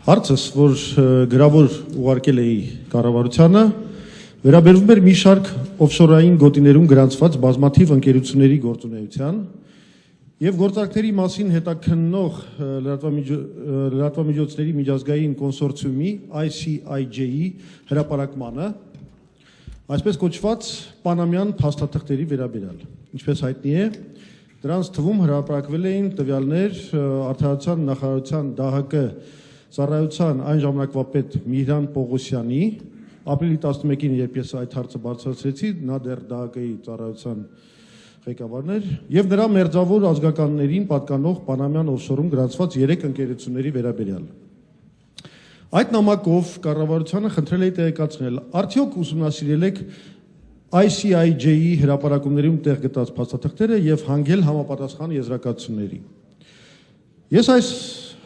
Հարցս, որ գրավոր ուղարկել էի կառավարությանը, վերաբերվում էր մի շարք օֆշորային գոտիներում գրանցված բազմաթիվ ընկերությունների գործունեության եւ գործարքների մասին հետաքննող լրատվամիջոցների միջազգային կոնսորցիումի ICIJ-ի հրապարակմանը, այսպես կոչված պանամյան փաստաթղթերի վերաբերյալ։ Ինչպես հայտնի է, դրանց թվում հրապարակվել էին տվյալներ Արդարության նախարարության ԴՀԿ ծառայության այն ժամանակվա պետ Միհրան Պողոսյանի, ապրիլի 11-ին, երբ ես այդ հարցը բարձրացրեցի, նա դեռ ԴՀԿ-ի ծառայության ղեկավարն էր, եւ նրա մերձավոր ազգականներին պատկանող պանամյան օֆշորում գրանցված 3 ընկերությունների վերաբերյալ։ Այդ նամակով կառավարությանը խնդրել էի տեղեկացնել, արդյոք ուսումնասիրել եք ICIJ-ի հրապարակումներում տեղ գտած փաստաթղթերը եւ հանգել համապատասխան եզրակացությունների։ Ես այս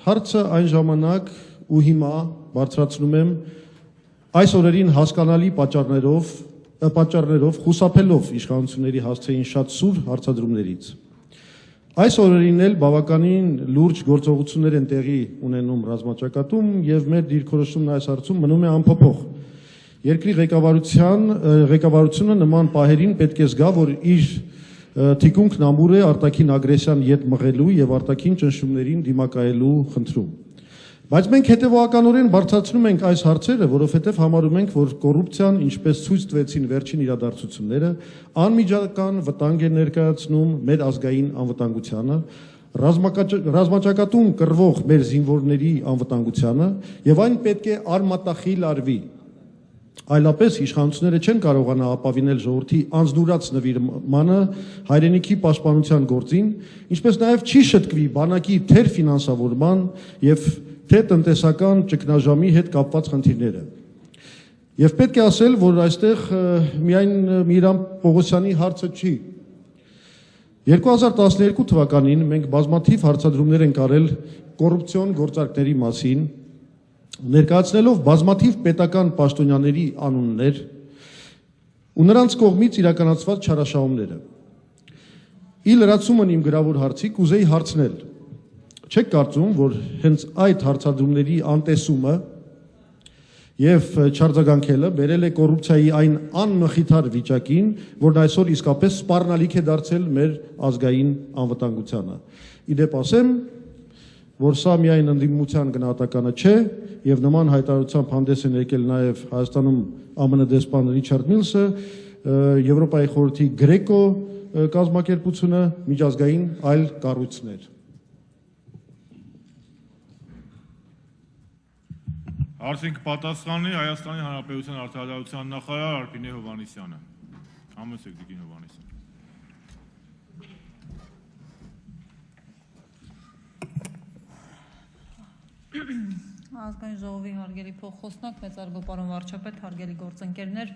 հարցը այն ժամանակ ու հիմա բարձրացնում եմ այս օրերին հասկանալի պատճառներով խուսափելով իշխանությունների հասցեին շատ սուր հարցադրումներից։ Այս օրերին էլ բավականին լուրջ գործողություններ են տեղի ունենում ռազմաճակատում եւ մեր դիրքորոշումն այս հարցում մնում է անփոփոխ։ Երկրի ղեկավարությունը նման պահերին պետք է զգա, որ իր թիկունքն ամուր է արտաքին ագրեսիան ետ մղելու եւ արտաքին ճնշումներին դիմակայելու խնդրում։ Բայց մենք հետևողականորեն բարձրացնում ենք այս հարցերը, որովհետև համարում ենք, որ կոռուպցիան, ինչպես ցույց տվեցին վերջին իրադարձությունները, անմիջական վտանգ է ներկայացնում մեր ազգային անվտանգությանը, ռազմաճակատում կռվող մեր զինվորների անվտանգությանը եւ այն պետք է արմատախիլ արվի։ Այլապես իշխանությունները չեն կարողանա ապավինել ժողովրդի անձնուրաց նվիրմանը հայրենիքի պաշտպանության գործին, ինչպես նաև չի շտկվի բանակի թեր ֆինանսավորման եւ թե տնտեսական ճգնաժամի հետ կապված խնդիրները։ Եվ պետք է ասել, որ այստեղ միայն Միհրան Պողոսյանի հարցը չի։ 2012 թվականին մենք բազմաթիվ հարցադրումներ ենք արել կոռուպցիոն գործարքների մասին, ներկայացնելով բազմաթիվ պետական պաշտոնյաների անուններ ու նրանց կողմից իրականացված չարաշահումները։ Ի լրացումն իմ գրավոր հարցի կուզեի հարցնել. չեք կարծում, որ հենց այդ հարցադրումների անտեսումը եւ չարձագանքելը բերել է կոռուպցիայի այն անմխիթար վիճակին, որն այսօր իսկապես սպառնալիք է դարձել մեր ազգային անվտանգությանը։ Իդեպ ասեմ, որ սա միայն ընդդիմության գնահատականը չէ եւ նման հայտարարությամբ հանդես են եկել նաեւ Հայաստանում ԱՄՆ դեսպան Ռիչարդ Միլսը, Եվրոպայի խորհրդի Գրեկո կազմակերպությունը, միջազգային այլ կառույցներ։ Արդեն կպատասխանի Հայաստանի Հանրապետության արտադրության նախարար Արփինե Հովհաննիսյանը։ Համեցեք Տիկին Հովհաննիսյան։ Ազգային ժողովի հարգելի փոխխոսնակ, մեծարգո պարոն վարչապետ, հարգելի գործընկերներ,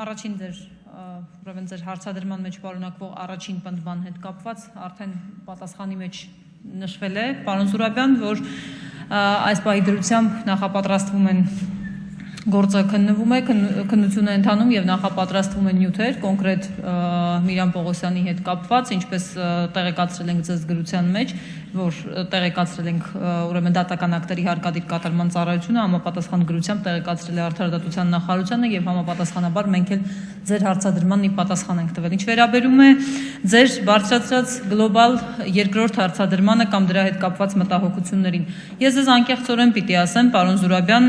առաջին ձեր հարցադրման մեջ պարունակվող առաջին պնդման հետ կապված արդեն պատասխանի մեջ նշվել է, պարոն Զուրաբյան, որ այս պահի դրությամբ նախապատրաստվում են գործը քննվում է, քննությունը ընթանում եւ նախապատրաստվում են նյութեր, կոնկրետ Միհրան Պողոսյանի հետ կապված, ինչպես տեղեկացրել ենք ձեզ գրության մեջ, որ տեղեկացրել ենք ուրեմն դատական ակտերի հարկադիր կատարման ծառայությունը համապատասխան գրությամբ տեղեկացրել է Արդարադատության նախարարությանը եւ համապատասխանաբար մենք էլ ձեր հարցադրմանն ի պատասխան ենք տվել։ Ինչ վերաբերում է ձեր բարձրացրած գլոբալ երկրորդ հարցադրմանը կամ դրա հետ կապված մտահոգություններին, ես ձեզ անկեղծորեն պիտի ասեմ, պարոն Զուրաբյան,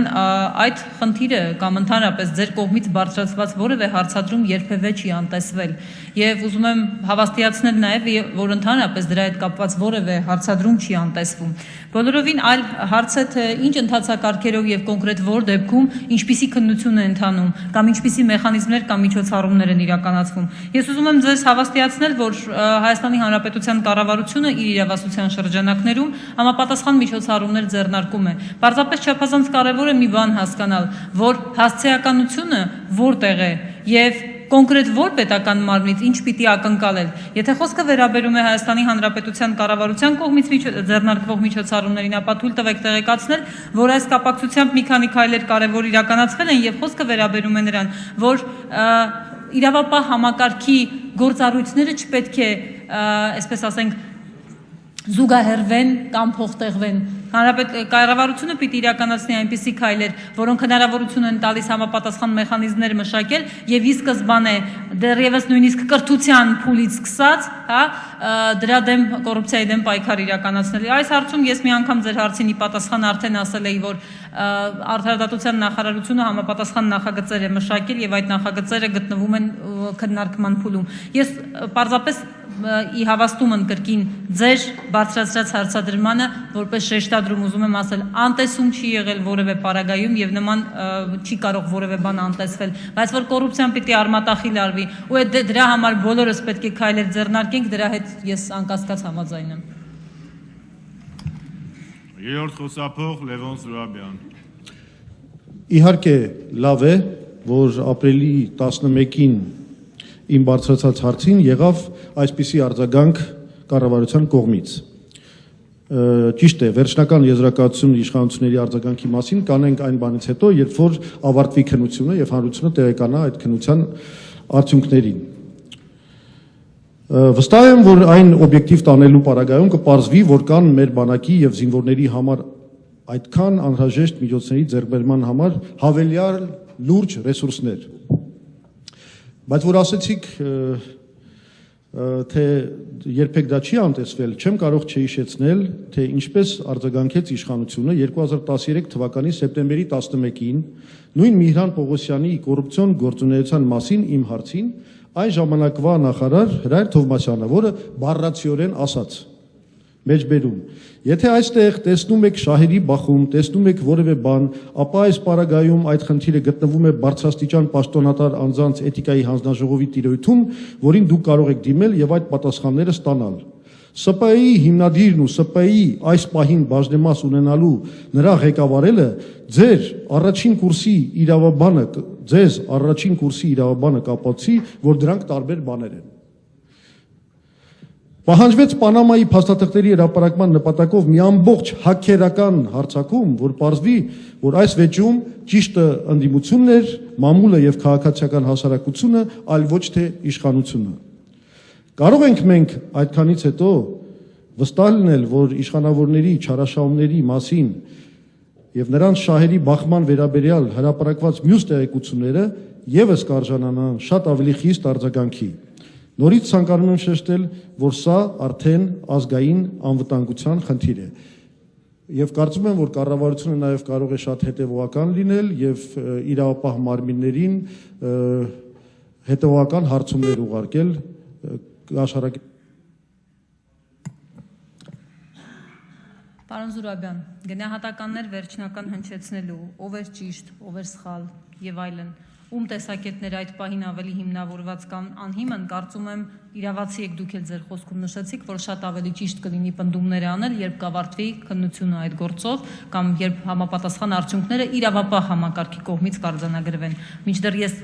այդ խնդիրը կամ ընդհանրապես ձեր կողմից բարձրացված որևէ հարցադրում երբևէ չի անտեսվել եւ ուզում եմ հավաստիացնել նաեւ, որ ընդհանրապես դրա հետ կապված որևէ հարցադրում չի անտեսվում։ Բոլորովին այլ հարց է, թե ինչ ընթացակարգերով եւ կոնկրետ որ դեպքում ինչպիսի քննություն է ընթանում կամ ինչպիսի մեխանիզմներ կամ միջոցառումներ են իրականացվում։ Ես ուզում եմ ձեզ հավաստիացնել, որ Հայաստանի Հանրապետության կառավարությունը իր իրավասության շրջանակներում համապատասխան միջոցառումներ ձեռնարկում է։ Պարզապես չափազանց կարեւոր է մի բան հասկանալ, որ հասցեականությունը որտեղ է եւ կոնկրետ որ պետական մարմնից ինչ պիտի ակնկալել։ Եթե խոսքը վերաբերում է Հայաստանի Հանրապետության կառավարության կողմից ձեռնարկվող միջոցառումներին, ապա թույլ տվեք տեղեկացնել, որ այս կապակցությամբ մի քանի քայլեր կարևոր իրականացվել են եւ խոսքը վերաբերում է նրան, որ իրավապահ համակարգի գործառույթները չպետք է, այսպես ասենք, զուգահեռվեն կամ փոխտեղվեն Կառավարությունը պիտի իրականացնի այնպիսի քայլեր, որոնք հնարավորություն են տալիս համապատասխան մեխանիզմներ մշակել եւ ի սկզբանե դեռևս նույնիսկ կրթության փուլից սկսած, հա, դրա դեմ կոռուպցիայի դեմ պայքար իրականացնել։ Այս հարցում ես մի անգամ ձեր հարցին ի պատասխան արդեն ասել էի, որ Արդարադատության նախարարությունը համապատասխան նախագծեր է մշակել եւ այդ նախագծերը գտնվում են քննարկման փուլում։ Ես պարզապես ի հավաստումն կրկին ձեր բարձրացրած հարցադրմանը որպես շեշտադրում ուզում եմ ասել, անտեսում չի եղել որևէ պարագայում եւ նման չի կարող որևէ բան անտեսվել, բայց որ կոռուպցիան պիտի արմատախիլ արվի ու դրա համար բոլորս պետք է քայլեր ձեռնարկենք, դրա հետ ես անկասկած համաձայն եմ։ Երրորդ խոսափող Լևոն Զուրաբյան։ Իհարկե լավ է, որ ապրիլի 11-ին իմ բարձրացած հարցին եղավ այսպիսի արձագանք կառավարության կողմից։ Ճիշտ է, վերջնական եզրակացություն իշխանությունների արձագանքի մասին կանենք այն բանից հետո, երբ որ ավարտվի քննությունը եւ հանրությունը տեղեկանա այդ քննության արդյունքներին։ Վստահ եմ, որ այն օբյեկտիվ տանելու պարագայում կպարզվի, որ կան մեր բանակի եւ զինվորների համար այդքան անհրաժեշտ միջոցների ձեռքբերման համար հավելյալ լուրջ ռեսուրսներ։ Բայց որ ասեցիք, թե երբեք դա չի անտեսվել, չեմ կարող չհիշեցնել, թե ինչպես արձագանքեց իշխանությունը 2013 թվականի սեպտեմբերի 11-ին նույն Միհրան Պողոսյանի կոռուպցիոն գործունեության մասին իմ հարցին այն ժամանակվա նախարար Հրայր Թովմասյանը, որը բառացիորեն ասաց մեջբերում, եթե այստեղ տեսնում եք շահերի բախում, տեսնում եք որևէ բան, ապա այս պարագայում այդ խնդիրը գտնվում է բարձրաստիճան պաշտոնատար անձանց էթիկայի հանձնաժողովի տիրույթում, որին դուք կարող եք դիմել եւ այդ պատասխանները ստանալ։ ՍՊԸ-ի հիմնադիրն ու ՍՊԸ-ի այս պահին բաժնեմաս ունենալու նրա ղեկավարելը ձեզ առաջին կուրսի իրավաբանը կապացի, որ դրանք տարբեր բաներ են։ Պահանջվեց Պանամայի փաստաթղթերի հրապարակման նպատակով մի ամբողջ հաքերական հարձակում, որ պարզվի, որ այս վեճում ճիշտը ընդդիմությունն էր, մամուլը եւ քաղաքացիական հասարակությունը, այլ ոչ թե իշխանությունը։ Կարող ենք մենք այդքանից հետո վստահ լինել, որ իշխանավորների չարաշահումների մասին եւ նրանց շահերի բախման վերաբերյալ հրապարակված մյուս տեղեկությունները եւս կարժանանան շատ ավելի խիստ արձագանքի։ Նորից ցանկանում եմ շեշտել, որ սա արդեն ազգային անվտանգության խնդիր է։ Եվ կարծում եմ, որ կառավարությունը նաև կարող է շատ հետևողական լինել եւ իրավապահ մարմիններին հետևողական հարցումներ ուղարկել աշխարհակի։ Պարոն Զուրաբյան, գնահատականներ վերջնական հնչեցնելու, ով էր ճիշտ, ով էր սխալ եւ այլն։ Ում տեսակետները այդ պահին ավելի հիմնավորված կամ անհիմն, կարծում եմ իրավացի եք դուք էլ ձեր խոսքում նշեցիք, որ շատ ավելի ճիշտ կլինի պնդումներ անել, երբ կավարտվի քննությունը այդ գործով կամ երբ համապատասխան արդյունքները իրավապահ համակարգի կողմից կարձանագրվեն։ Մինչդեռ ես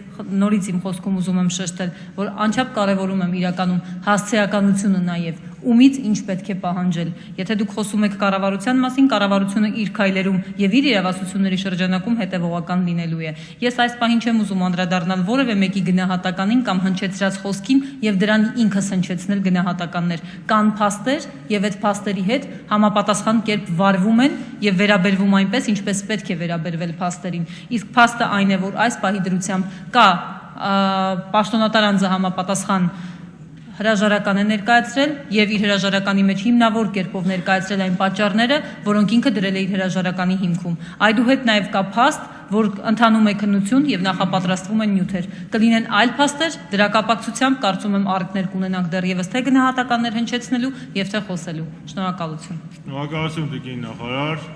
նորից իմ խոսքում ուզում եմ շեշտել, որ անչափ կարևորում եմ իրականում հասցեականությունը նաև ումից ինչ պետք է պահանջել։ Եթե դուք խոսում եք կառավարության մասին, կառավարությունը իր քայլերում եւ իր իրավասությունների շրջանակում հետեւողական լինելու է։ Ես այս պահին չեմ ուզում անդրադառնալ որևէ մեկի գնահատականին կամ հնչեցրած խոսքին եւ դրան ինքս հնչեցնել գնահատականներ։ Կան փաստեր եւ այդ փաստերի հետ համապատասխան կերպ վարվում են եւ վերաբերվում այնպես, ինչպես պետք է վերաբերվել փաստերին։ Իսկ փաստը այն է, որ այս պահի դրությամբ կա պաշտոնատար անձը համապատասխան հրաժարական է ներկայացրել եւ իր հրաժարականի մեջ հիմնավոր կերպով ներկայացրել այն պատճառները, որոնք ինքը դրել է իր հրաժարականի հիմքում։ Այդուհետ նաեւ կա փաստ, որ ընթանում է քննություն եւ նախապատրաստվում են նյութեր։ Կլինեն այլ փաստեր, դրա կապակցությամբ կարծում եմ առիթներ կունենանք դեռևս թե գնահատականներ հնչեցնելու եւ թե խոսելու։ Շնորհակալություն։ Շնորհակալություն, Տիկին նախարար։